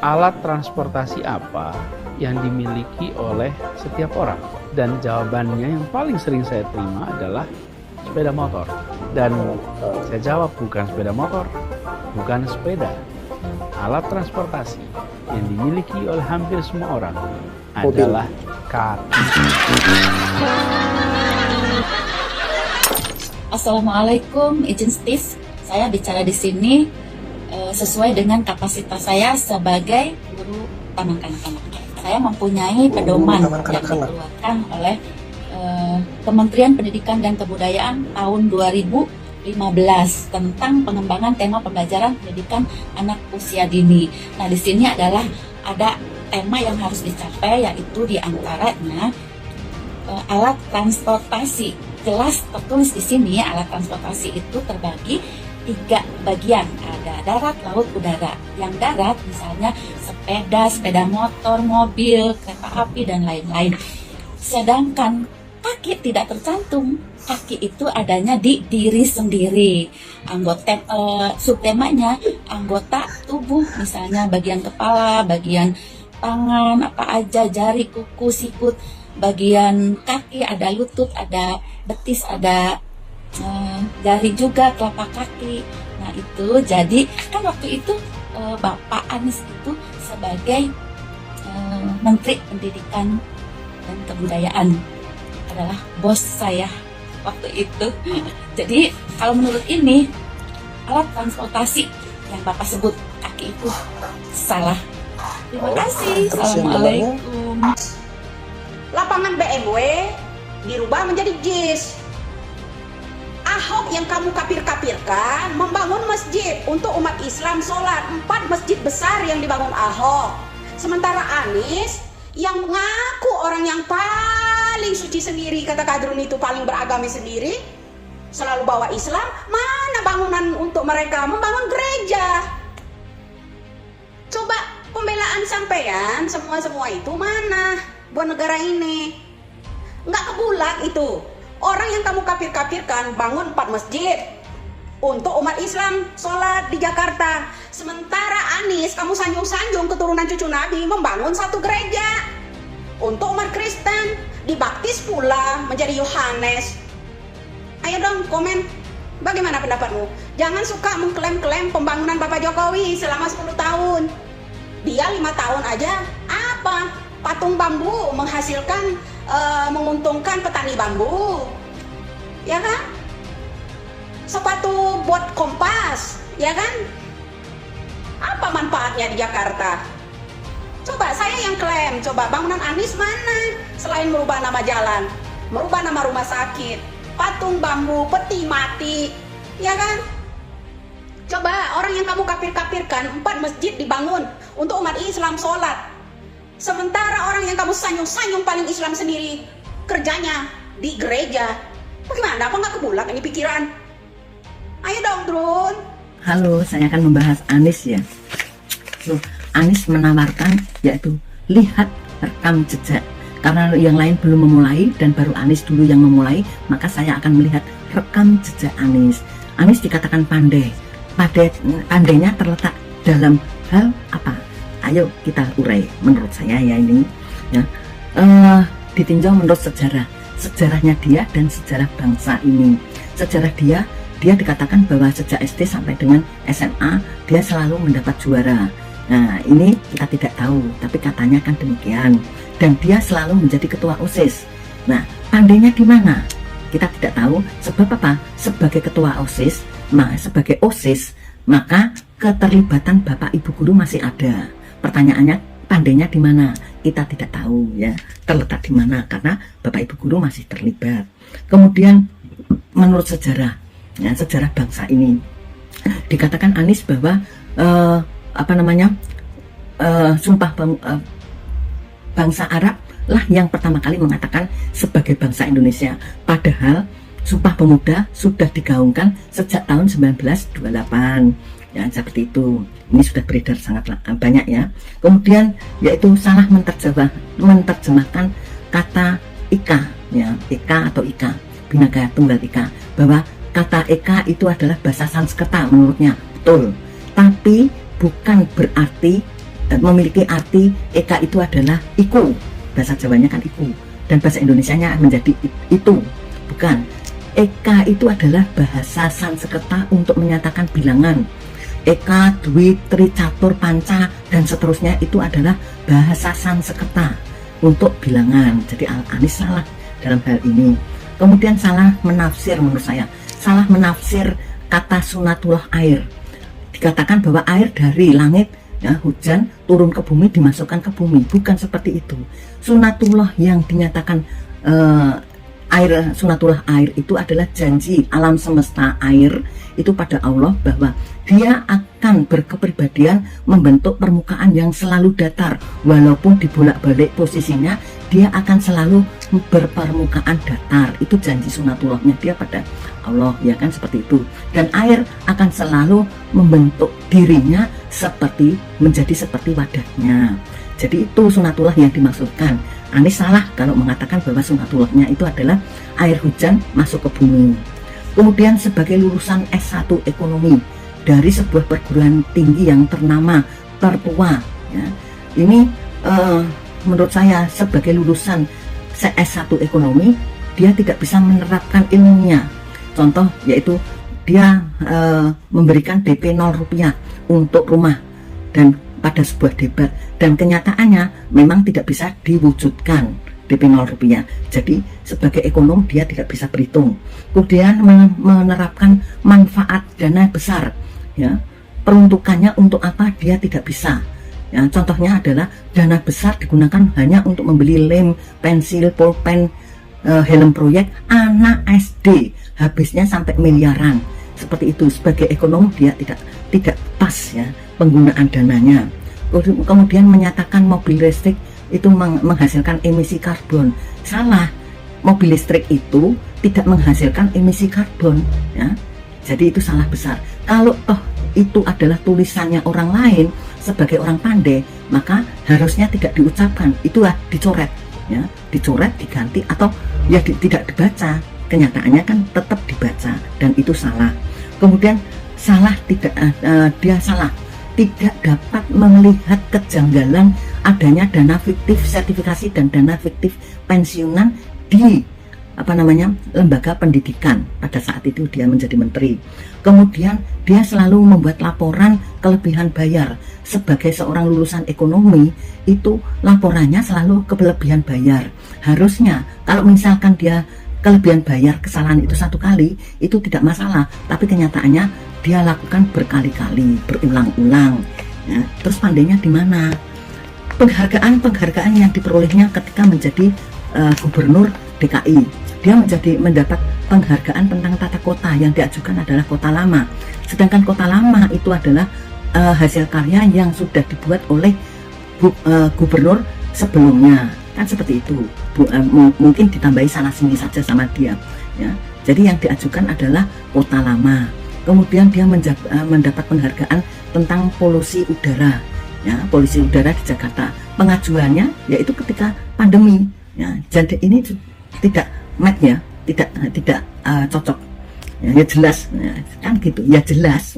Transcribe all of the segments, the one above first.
alat transportasi apa yang dimiliki oleh setiap orang? Dan jawabannya yang paling sering saya terima adalah sepeda motor. Dan saya jawab, bukan sepeda motor, bukan sepeda. Alat transportasi yang dimiliki oleh hampir semua orang adalah kaki. Assalamualaikum, izin Steve. Saya bicara di sini sesuai dengan kapasitas saya sebagai guru taman kanak-kanak. Saya mempunyai pedoman yang dikeluarkan oleh Kementerian Pendidikan dan Kebudayaan tahun 2015 tentang pengembangan tema pembelajaran pendidikan anak usia dini. Nah, di sini adalah ada tema yang harus dicapai, yaitu diantaranya alat transportasi. Jelas tertulis di sini alat transportasi itu terbagi 3 bagian, ada darat, laut, udara. Yang darat misalnya sepeda motor, mobil, kereta api, dan lain-lain. Sedangkan kaki tidak tercantum. Kaki itu adanya di diri sendiri. Anggota subtemanya anggota tubuh, misalnya bagian kepala, bagian tangan, apa aja, jari, kuku, sikut. Bagian kaki ada lutut, ada betis, ada jari juga, telapak kaki. Nah itu, jadi kan waktu itu Bapak Anies itu sebagai Menteri Pendidikan dan Kebudayaan adalah bos saya waktu itu. Jadi kalau menurut ini alat transportasi yang Bapak sebut kaki itu salah. Terima kasih. Assalamualaikum. Lapangan BMW dirubah menjadi JIS. Ahok yang kamu kapir-kapirkan membangun masjid untuk umat Islam sholat, 4 masjid besar yang dibangun Ahok. Sementara Anies yang mengaku orang yang paling suci sendiri, kata Kadrun itu paling beragami sendiri, selalu bawa Islam, mana bangunan untuk mereka? Membangun gereja. Coba pembelaan sampean semua itu mana buat negara ini? Nggak kebulat itu. Orang yang kamu kapir-kapirkan bangun 4 masjid untuk umat Islam sholat di Jakarta. Sementara Anies, kamu sanjung-sanjung keturunan cucu Nabi, membangun 1 gereja untuk umat Kristen, dibaptis pula menjadi Yohanes. Ayo dong komen, bagaimana pendapatmu? Jangan suka mengklaim-klaim pembangunan Bapak Jokowi selama 10 tahun. Dia 5 tahun aja, apa? Patung bambu menghasilkan, menguntungkan petani bambu, ya kan? Sepatu buat kompas, ya kan? Apa manfaatnya di Jakarta? Coba saya yang klaim, coba bangunan Anies mana? Selain merubah nama jalan, merubah nama rumah sakit, patung bambu, peti mati, ya kan? Coba orang yang kamu kapir-kapirkan 4 masjid dibangun untuk umat Islam sholat. Sementara orang yang kamu sanjung-sanjung paling Islam sendiri kerjanya di gereja. Bagaimana? Apa nggak kebulat ini pikiran? Ayo dong, Drun. Halo, saya akan membahas Anies ya. Anies menawarkan yaitu lihat rekam jejak. Karena yang lain belum memulai dan baru Anies dulu yang memulai, maka saya akan melihat rekam jejak Anies. Anies dikatakan pandai. Pandainya terletak dalam hal apa? Ayo kita urai menurut saya ya ini ya, ditinjau menurut sejarahnya dia dan sejarah bangsa ini. Sejarah dia dikatakan bahwa sejak SD sampai dengan SMA dia selalu mendapat juara. Nah ini kita tidak tahu, tapi katanya kan demikian. Dan dia selalu menjadi ketua OSIS. Nah pandainya di mana? Kita tidak tahu. Sebab apa? Sebagai ketua OSIS, sebagai OSIS, maka keterlibatan Bapak Ibu guru masih ada. Pertanyaannya, pandainya di mana? Kita tidak tahu ya, terletak di mana, karena Bapak Ibu guru masih terlibat. Kemudian menurut sejarah, ya, sejarah bangsa ini dikatakan Anies bahwa sumpah bangsa Arab lah yang pertama kali mengatakan sebagai bangsa Indonesia. Padahal Sumpah Pemuda sudah digaungkan sejak tahun 1928. Ya, seperti itu. Ini sudah beredar sangat banyak ya. Kemudian yaitu salah menerjemahkan kata Ika ya, Eka atau Ika, Bhinneka Tunggal Ika, bahwa kata Eka itu adalah bahasa Sanskerta menurutnya. Betul. Tapi bukan berarti memiliki arti eka itu adalah iku, bahasa Jawanya kan iku, dan bahasa Indonesianya menjadi itu, bukan. Eka itu adalah bahasa Sanskerta untuk menyatakan bilangan. Eka, dwi, tri, catur, panca, dan seterusnya itu adalah bahasa Sanskerta untuk bilangan. Jadi Al-Anis salah dalam hal ini. Kemudian salah menafsir, menurut saya salah menafsir kata sunatullah air. Dikatakan bahwa air dari langit, ya, hujan turun ke bumi, dimasukkan ke bumi. Bukan seperti itu. Sunatullah yang dinyatakan air, sunatullah air itu adalah janji alam semesta air itu pada Allah bahwa dia akan berkepribadian membentuk permukaan yang selalu datar, walaupun dibolak-balik posisinya dia akan selalu berpermukaan datar. Itu janji sunatullahnya dia pada Allah, ya kan, seperti itu. Dan air akan selalu membentuk dirinya seperti menjadi seperti wadahnya. Jadi itu sunatullah yang dimaksudkan. Anis salah kalau mengatakan bahwa sunatullahnya itu adalah air hujan masuk ke bumi. Kemudian sebagai lulusan S1 ekonomi dari sebuah perguruan tinggi yang ternama, tertua, ya, ini menurut saya sebagai lulusan S1 ekonomi, dia tidak bisa menerapkan ilmunya. Contoh yaitu dia memberikan DP 0 rupiah untuk rumah dan pada sebuah debat, dan kenyataannya memang tidak bisa diwujudkan DP 0 rupiah. Jadi sebagai ekonom dia tidak bisa berhitung. Kemudian menerapkan manfaat dana besar, ya, peruntukannya untuk apa dia tidak bisa. Ya, contohnya adalah dana besar digunakan hanya untuk membeli lem, pensil, pulpen, helm proyek anak SD, habisnya sampai miliaran. Seperti itu. Sebagai ekonom dia tidak pas, ya, penggunaan dananya. Kemudian menyatakan mobil listrik itu menghasilkan emisi karbon. Salah. Mobil listrik itu tidak menghasilkan emisi karbon, ya. Jadi itu salah besar. Kalau toh itu adalah tulisannya orang lain sebagai orang pandai, maka harusnya tidak diucapkan, itulah dicoret, ya, dicoret, diganti, atau ya tidak dibaca. Kenyataannya kan tetap dibaca, dan itu salah. Kemudian salah dia salah tidak dapat melihat kejanggalan adanya dana fiktif sertifikasi dan dana fiktif pensiunan di lembaga pendidikan pada saat itu dia menjadi menteri. Kemudian dia selalu membuat laporan kelebihan bayar. Sebagai seorang lulusan ekonomi, itu laporannya selalu kelebihan bayar. Harusnya kalau misalkan dia kelebihan bayar kesalahan itu 1 kali, itu tidak masalah, tapi kenyataannya dia lakukan berkali-kali, berulang-ulang, ya. Terus pandainya di mana? Penghargaan yang diperolehnya ketika menjadi gubernur DKI, dia mendapat penghargaan tentang tata kota. Yang diajukan adalah kota lama, sedangkan kota lama itu adalah hasil karya yang sudah dibuat oleh gubernur sebelumnya, kan seperti itu. Mungkin ditambahi sana sini saja sama dia, ya. Jadi yang diajukan adalah kota lama. Kemudian dia mendapat penghargaan tentang polusi udara, ya, polusi udara di Jakarta. Pengajuannya yaitu ketika pandemi, ya. Jadi ini tidak match, ya, tidak cocok, ya jelas, ya, kan gitu, ya jelas,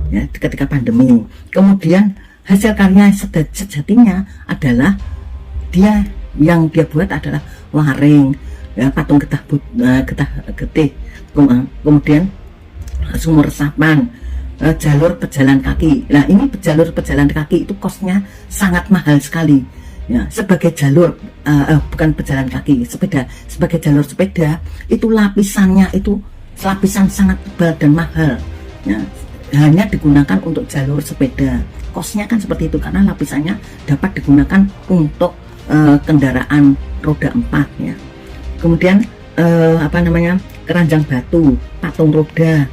ya, ketika pandemi. Kemudian hasil karya sejatinya adalah yang dia buat adalah waring, ya, patung getah getih, kemudian sumur resapan, jalur pejalan kaki. Nah, ini jalur pejalan kaki itu kosnya sangat mahal sekali, ya. Sebagai jalur bukan pejalan kaki, sepeda, sebagai jalur sepeda itu lapisannya itu lapisan sangat tebal dan mahal, ya. Hanya digunakan untuk jalur sepeda. Kosnya kan seperti itu karena lapisannya dapat digunakan untuk kendaraan roda 4, ya. Kemudian keranjang batu, patung roda,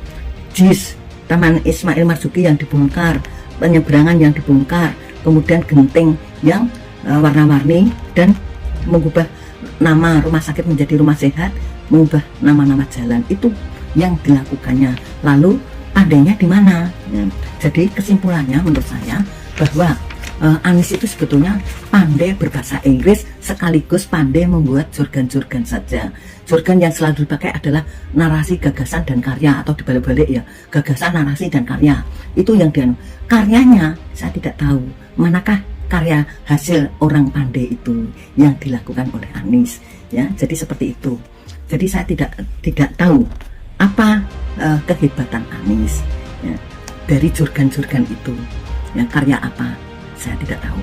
JIS, Taman Ismail Marzuki yang dibongkar, penyeberangan yang dibongkar, kemudian genting yang warna-warni, dan mengubah nama rumah sakit menjadi rumah sehat, mengubah nama-nama jalan, itu yang dilakukannya. Lalu pandainya di mana? Ya. Jadi kesimpulannya menurut saya bahwa Anies itu sebetulnya pandai berbahasa Inggris sekaligus pandai membuat jargon-jargon saja. Jargon yang selalu dipakai adalah narasi, gagasan, dan karya, atau dibalik-balik ya, gagasan, narasi, dan karya. Itu yang dia karyanya saya tidak tahu manakah karya hasil orang pandai itu yang dilakukan oleh Anies ya. Jadi seperti itu. Jadi saya tidak tahu apa kehebatan Anies ya, dari jargon-jargon itu ya, karya apa saya tidak tahu.